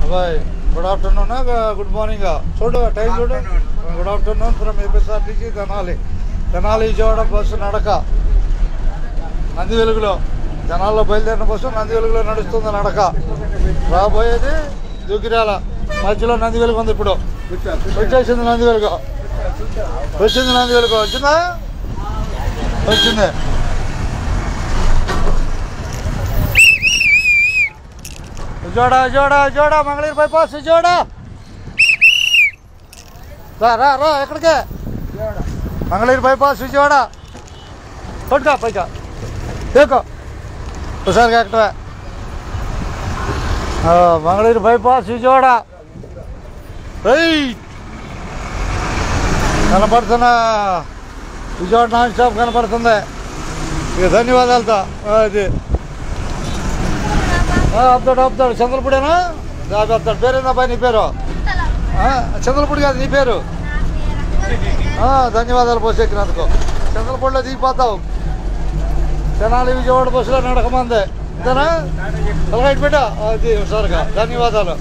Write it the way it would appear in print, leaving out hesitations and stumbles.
అబ్బాయి good afternoon good morning చూడు time చూడు. Good afternoon from APSRTC Tenali Vijayawada bus నడక నంది వెలుగులో జనాల్లో బయలుదేరిన బస్సు నంది వెలుగులో నడుస్తుంది నడక. రాబోయేది దుగ్గిరాల మధ్యలో నంది వెలుగు ఉంది. ఇప్పుడు వచ్చేసింది నంది వెలుగు, వచ్చింది నంది వెలుగు, వచ్చిందా వచ్చింది. విజయవాడ మంగళగిరి బైపాస్ విజయవాడ. రా ఎక్కడికే మంగళగిరి బైపాస్ విజయవాడ. కొట్టుకా పైకా దేకో ఒకసారి ఎక్కడవే మంగళగిరి బైపాస్ విజయవాడ. కనపడుతున్న విజయవాడ నాన్ స్టాప్ కనపడుతుంది. ఇక ధన్యవాదాలతో అది ఆపుతాడు చంద్రపూడేనా ఆపుతాడు. పేరేందా బాయ్ నీ పేరు? చంద్రపూడి కాదు నీ పేరు? ధన్యవాదాలు బస్సు ఎక్కినందుకు. చంద్రపూడిలో దిగిపోతావు. తెనాలి విజయవాడ బస్సులో నడకమందే అంతేనా? అలాగే పెట్టా అది ఒకసారిగా ధన్యవాదాలు.